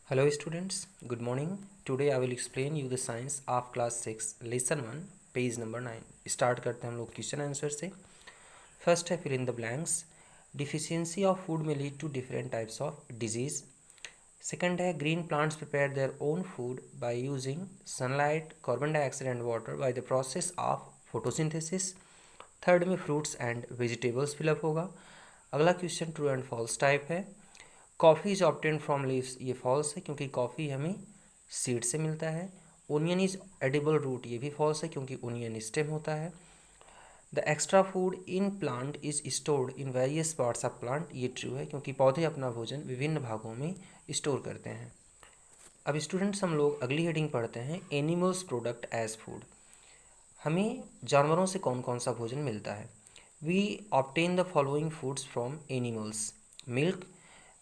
Hello students, good morning. Today I will explain you the science of class 6 lesson 1 page number 9। Start करते हैं हम लोग question answer से। First है fill in the blanks. Deficiency of food में lead to different types of diseases. Second है green plants prepare their own food by using sunlight, carbon dioxide and water by the process of photosynthesis. Third में fruits and vegetables fill up होगा। अगला question true and false type है। Coffee is obtain from leaves, ये false है क्योंकि coffee हमें seed से मिलता है। ओनियन इज एडिबल रूट, ये भी फॉल्स है क्योंकि ओनियन स्टेम होता है। The extra food in plant is stored in various parts of plant, ये ट्रू है क्योंकि पौधे अपना भोजन विभिन्न भागों में स्टोर करते हैं। अब स्टूडेंट्स हम लोग अगली हेडिंग पढ़ते हैं एनिमल्स प्रोडक्ट एज फूड। हमें जानवरों से कौन कौन सा भोजन मिलता है। We obtain the following foods from animals. Milk,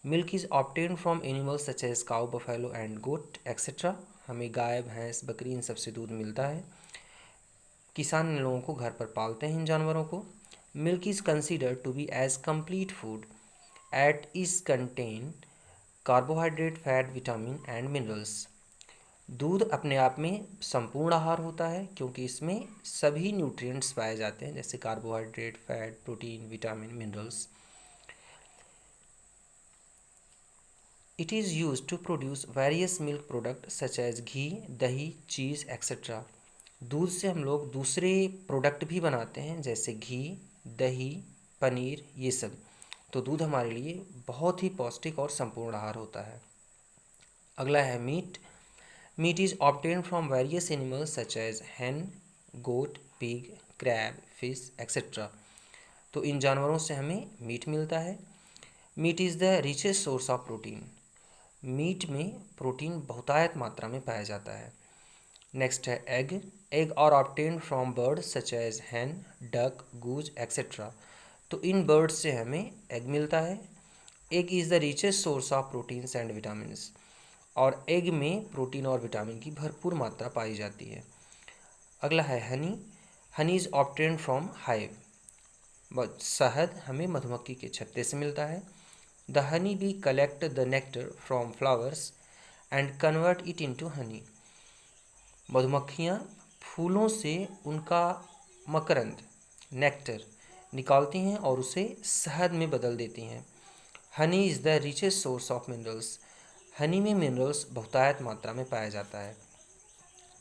milk is obtain from animals such as cow, buffalo and goat etcetera. हमें गाय, भैंस, बकरी इन सबसे दूध मिलता है। किसान इन लोगों को घर पर पालते हैं इन जानवरों को। Milk is considered to be as complete food at is content carbohydrate, fat, vitamin and minerals. दूध अपने आप में संपूर्ण आहार होता है क्योंकि इसमें सभी न्यूट्रिएंट्स पाए जाते हैं जैसे carbohydrate, fat, protein, vitamin, minerals. It is use to produce various milk product such as ghee, dahi, cheese etcetera. दूध से हम लोग दूसरे प्रोडक्ट भी बनाते हैं जैसे घी, दही, पनीर, ये सब। तो दूध हमारे लिए बहुत ही पौष्टिक और संपूर्ण आहार होता है। अगला है meat. Meat is obtain from various animals such as hen, goat, pig, crab, fish etcetera. तो इन जानवरों से हमें मीट मिलता है। Meat is the richest source of protein. Meat में प्रोटीन बहुतायत मात्रा में पाया जाता है। नेक्स्ट है egg. Egg are obtain from bird such as hen, duck, goose etcetera. तो इन बर्ड्स से हमें एग मिलता है। Egg is the richest source of proteins and vitamins. और एग में प्रोटीन और विटामिन की भरपूर मात्रा पाई जाती है। अगला है Honey. Honey is obtain from hive. शहद हमें मधुमक्खी के छत्ते से मिलता है। The honey bee collect the nectar from flowers and convert it into Honey. मधुमक्खियाँ फूलों से उनका मकरंद, नेक्टर निकालती हैं और उसे शहद में बदल देती हैं। Honey is the richest source of minerals. Honey में मिनरल्स बहुतायत मात्रा में पाया जाता है।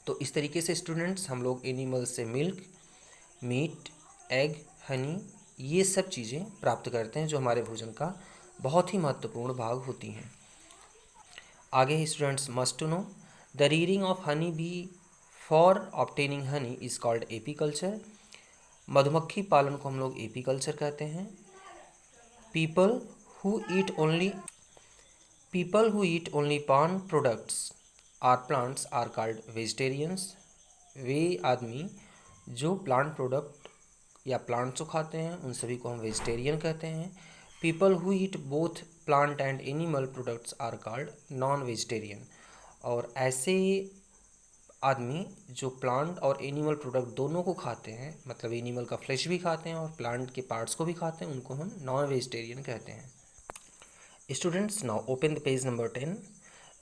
तो इस तरीके से स्टूडेंट्स हम लोग एनिमल्स से मिल्क, मीट, एग, हनी ये सब चीज़ें प्राप्त करते हैं जो हमारे भोजन का बहुत ही महत्वपूर्ण भाग होती हैं। आगे students must to know the reading of honey bee for obtaining honey is called apiculture. मधुमक्खी पालन को हम लोग एपीकल्चर कहते हैं। People who eat only people who eat only plant products are plants are called vegetarians. वे आदमी जो प्लांट प्रोडक्ट या प्लांट्स को खाते हैं उन सभी को हम वेजिटेरियन कहते हैं। People who eat both plant and animal products are called non vegetarian. और ऐसे आदमी जो प्लांट और एनिमल प्रोडक्ट दोनों को खाते हैं, मतलब एनिमल का फ्लेश भी खाते हैं और प्लांट के पार्ट्स को भी खाते हैं, उनको हम नॉन वेजिटेरियन कहते हैं। Students now open the page number 10।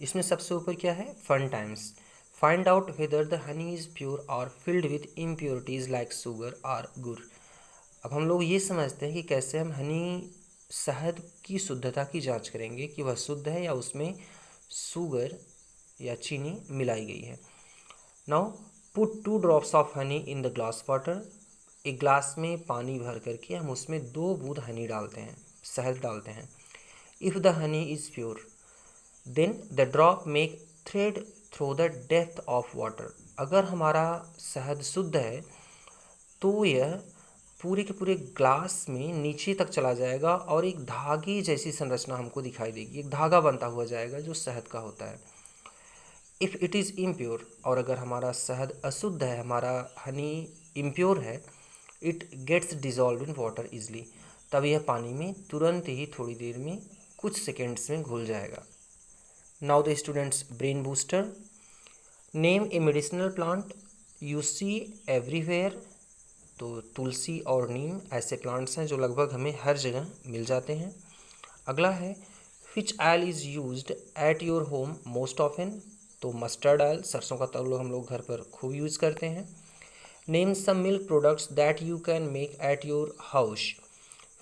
इसमें सबसे ऊपर क्या है, fun times. Find out whether the honey is pure और filled with impurities like sugar और गुड़। अब हम लोग ये समझते हैं कि कैसे हम हनी, शहद की शुद्धता की जांच करेंगे कि वह शुद्ध है या उसमें शुगर या चीनी मिलाई गई है। Now put 2 drops of honey in the glass water. एक ग्लास में पानी भर करके हम उसमें 2 बूंद हनी डालते हैं, शहद डालते हैं। If the honey is pure then the drop make thread through the depth of water. अगर हमारा शहद शुद्ध है तो यह पूरे के पूरे ग्लास में नीचे तक चला जाएगा और एक धागे जैसी संरचना हमको दिखाई देगी, एक धागा बनता हुआ जाएगा जो शहद का होता है। इफ़ इट इज़ इम्प्योर, और अगर हमारा शहद अशुद्ध है, हमारा हनी इम्प्योर है, it gets dissolve in water easily. तब यह पानी में तुरंत ही थोड़ी देर में कुछ सेकेंड्स में घुल जाएगा। Now the students brain booster. Name A medicinal plant you see everywhere. तो तुलसी और नीम ऐसे प्लांट्स हैं जो लगभग हमें हर जगह मिल जाते हैं। अगला है विच oil is used eight your home most often, तो मस्टर्ड ऑयल, सरसों का तेल हम लोग घर पर खूब यूज़ करते हैं। Name some milk products that you can make at your house,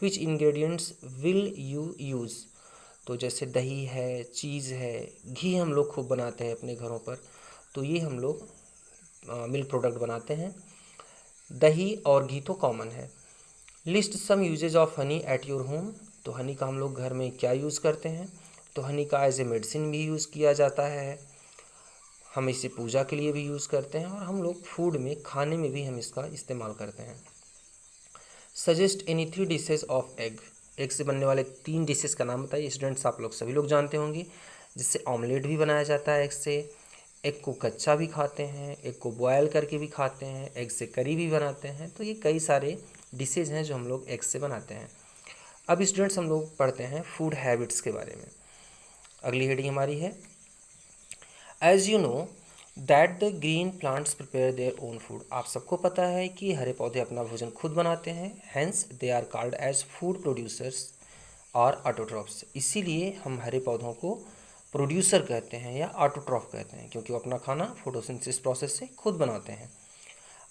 which ingredients will you use, तो जैसे दही है, चीज़ है, घी हम लोग खूब बनाते हैं अपने घरों पर, तो ये हम लोग मिल्क प्रोडक्ट बनाते हैं। दही और घी तो कॉमन है। List some uses of honey at your home, तो हनी का हम लोग घर में क्या यूज़ करते हैं, तो हनी का एज ए मेडिसिन भी यूज़ किया जाता है, हम इसे पूजा के लिए भी यूज़ करते हैं, और हम लोग फूड में, खाने में भी हम इसका इस्तेमाल करते हैं। Suggest any 3 dishes of egg, egg से बनने वाले 3 डिशेस का नाम बताइए। स्टूडेंट्स आप लोग सभी लोग जानते होंगे, जिससे ऑमलेट भी बनाया जाता है एग से, एग को कच्चा भी खाते हैं, एग को बॉयल करके भी खाते हैं, एग से करी भी बनाते हैं, तो ये कई सारे डिशेज हैं जो हम लोग एग से बनाते हैं। अब स्टूडेंट्स हम लोग पढ़ते हैं फूड हैबिट्स के बारे में। अगली हेडिंग हमारी है as you know that the green plants prepare their own food, आप सबको पता है कि हरे पौधे अपना भोजन खुद बनाते हैं, hence they are called as food producers और ऑटोट्रॉफ्स, इसीलिए हम हरे पौधों को प्रोड्यूसर कहते हैं या ऑटोट्रॉफ कहते हैं, क्योंकि वो अपना खाना फोटोसिंथेसिस प्रोसेस से खुद बनाते हैं।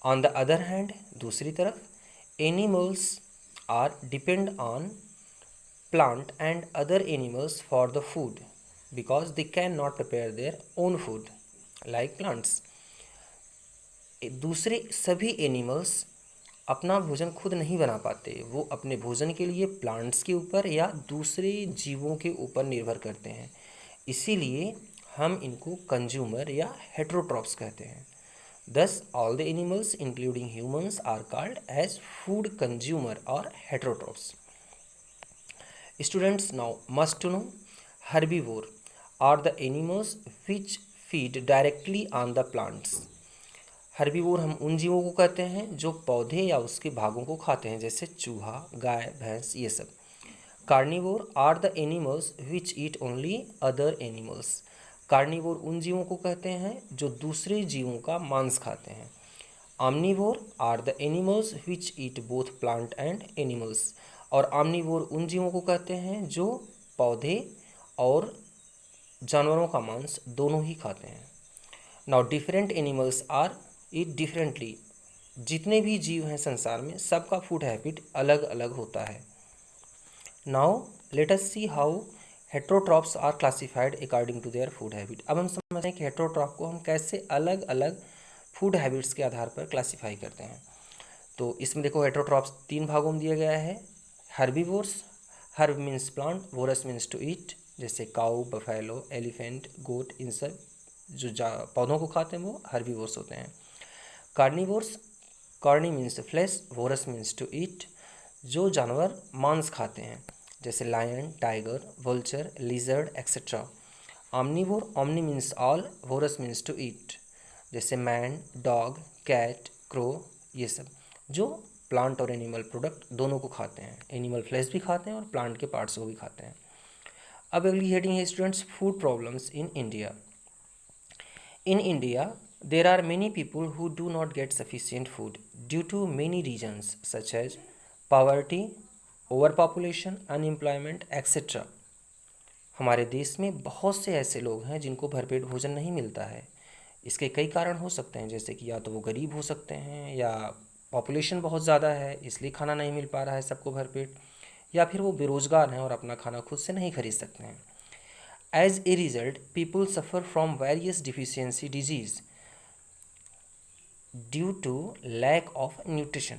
ऑन द अदर हैंड, दूसरी तरफ, animals are depend on plant and other animals for the food because they cannot prepare their own food like plants। दूसरे सभी एनिमल्स अपना भोजन खुद नहीं बना पाते, वो अपने भोजन के लिए प्लांट्स के ऊपर या दूसरे जीवों के ऊपर निर्भर करते हैं, इसीलिए हम इनको कंज्यूमर या हेट्रोट्रॉप्स कहते हैं। Thus, all the animals, including humans, are called as food consumer or heterotrophs। Students now must to know herbivore are the animals which feed directly on the plants। Herbivore हम उन जीवों को कहते हैं जो पौधे या उसके भागों को खाते हैं, जैसे चूहा, गाय, भैंस, ये सब। Carnivore are the animals which eat only other animals. Carnivore उन जीवों को कहते हैं जो दूसरे जीवों का मांस खाते हैं। Omnivore are the animals which eat both plant and animals, और ऑमनीवोर उन जीवों को कहते हैं जो पौधे और जानवरों का मांस दोनों ही खाते हैं। Now different animals are eat differently, जितने भी जीव हैं संसार में सबका फूड हैबिट अलग अलग होता है। Now let us see how heterotrophs are classified according to their food habit. अब हम समझते हैं कि हेट्रोट्रॉप को हम कैसे अलग अलग फूड हैबिट्स के आधार पर क्लासिफाई करते हैं। तो इसमें देखो हेट्रोट्रॉप्स 3 भागों में दिया गया है। Herbivores, herb means plant, vorous means to eat, जैसे काऊ, बफेलो, एलिफेंट, गोट, इन सब जो पौधों को खाते हैं वो हर्बीवोर्स होते हैं। Carnivores, carni means flesh, vorous means to eat, जो जानवर मांस खाते हैं, जैसे lion, tiger, vulture, lizard etcetera. Omnivore, omni means all, vorous means to eat, जैसे मैन, डॉग, कैट, क्रो, ये सब जो प्लांट और एनिमल प्रोडक्ट दोनों को खाते हैं, एनिमल फ्लैश भी खाते हैं और प्लांट के पार्ट्स को भी खाते हैं। अब अगली हेडिंग है students food problems in India. In India, there are many people who do not get sufficient food due to many reasons such as poverty, overpopulation, unemployment, etc। हमारे देश में बहुत से ऐसे लोग हैं जिनको भरपेट भोजन नहीं मिलता है। इसके कई कारण हो सकते हैं, जैसे कि या तो वो गरीब हो सकते हैं, या पॉपुलेशन बहुत ज़्यादा है इसलिए खाना नहीं मिल पा रहा है सबको भरपेट, या फिर वो बेरोज़गार हैं और अपना खाना खुद से नहीं खरीद सकते हैं। As a result, people suffer from various deficiency disease due to lack of nutrition।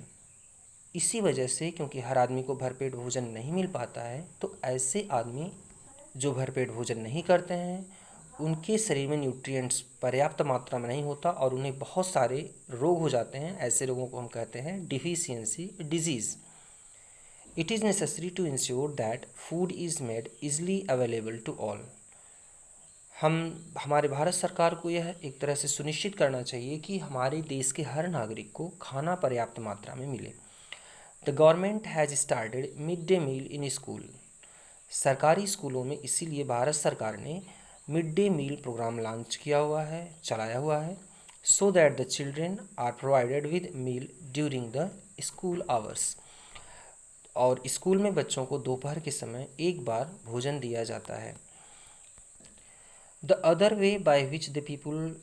इसी वजह से, क्योंकि हर आदमी को भरपेट भोजन नहीं मिल पाता है, तो ऐसे आदमी जो भरपेट भोजन नहीं करते हैं उनके शरीर में न्यूट्रिएंट्स पर्याप्त मात्रा में नहीं होता और उन्हें बहुत सारे रोग हो जाते हैं। ऐसे रोगों को हम कहते हैं deficiency disease. It is necessary to ensure that food is made easily available to all. हमारे भारत सरकार को यह एक तरह से सुनिश्चित करना चाहिए कि हमारे देश के हर नागरिक को खाना पर्याप्त मात्रा में मिले। The government has started mid day meal in school. सरकारी स्कूलों में इसीलिए भारत सरकार ने mid day meal program launch किया हुआ है, चलाया हुआ है, so that the children are provided with meal during the school hours. और स्कूल में बच्चों को दोपहर के समय एक बार भोजन दिया जाता है। The other way by which the people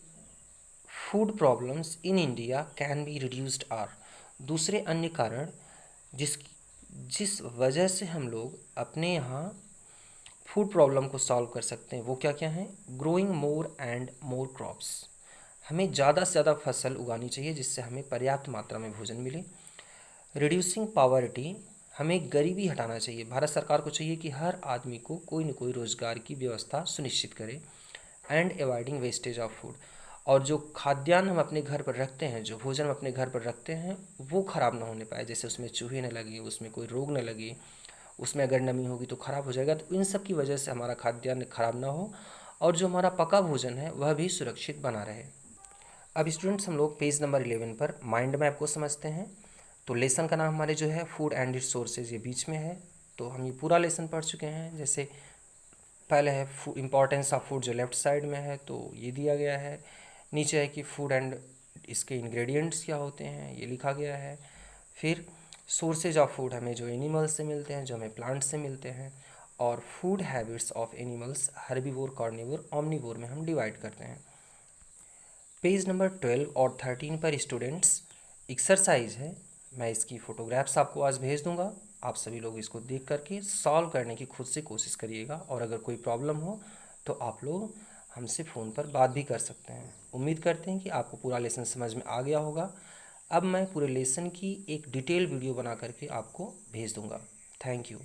food problems in India can be reduced are, दूसरे अन्य कारण जिस जिस वजह से हम लोग अपने यहाँ फूड प्रॉब्लम को सॉल्व कर सकते हैं वो क्या क्या हैं? Growing more and more crops, हमें ज़्यादा से ज़्यादा फसल उगानी चाहिए जिससे हमें पर्याप्त मात्रा में भोजन मिले। रिड्यूसिंग पावर्टी, हमें गरीबी हटाना चाहिए, भारत सरकार को चाहिए कि हर आदमी को कोई न कोई रोज़गार की व्यवस्था सुनिश्चित करे। And avoiding wastage of food, और जो खाद्यान्न हम अपने घर पर रखते हैं, जो भोजन हम अपने घर पर रखते हैं वो ख़राब ना होने पाए, जैसे उसमें चूहे न लगे, उसमें कोई रोग न लगे, उसमें अगर नमी होगी तो ख़राब हो जाएगा। तो इन सब की वजह से हमारा खाद्यान्न खराब ना हो और जो हमारा पका भोजन है वह भी सुरक्षित बना रहे। अब स्टूडेंट्स हम लोग पेज नंबर 11 पर माइंड मैप को समझते हैं। तो लेसन का नाम हमारे जो है फूड एंड इट्स सोर्सेज, ये बीच में है। तो हम ये पूरा लेसन पढ़ चुके हैं। जैसे पहले है इम्पॉर्टेंस ऑफ फूड, जो लेफ्ट साइड में है, तो ये दिया गया है। नीचे है कि फूड एंड इसके इंग्रेडिएंट्स क्या होते हैं, ये लिखा गया है। फिर सोर्सेज ऑफ फूड, हमें जो एनिमल्स से मिलते हैं, जो हमें प्लांट्स से मिलते हैं। और food habits of animals, herbivore, carnivore, omnivore में हम डिवाइड करते हैं। पेज नंबर 12 और 13 पर स्टूडेंट्स एक्सरसाइज है, मैं इसकी फ़ोटोग्राफ्स आपको आज भेज दूंगा। आप सभी लोग इसको देख करके सॉल्व करने की खुद से कोशिश करिएगा, और अगर कोई प्रॉब्लम हो तो आप लोग हमसे फ़ोन पर बात भी कर सकते हैं। उम्मीद करते हैं कि आपको पूरा लेसन समझ में आ गया होगा। अब मैं पूरे लेसन की एक डिटेल वीडियो बना करके आपको भेज दूंगा। Thank you.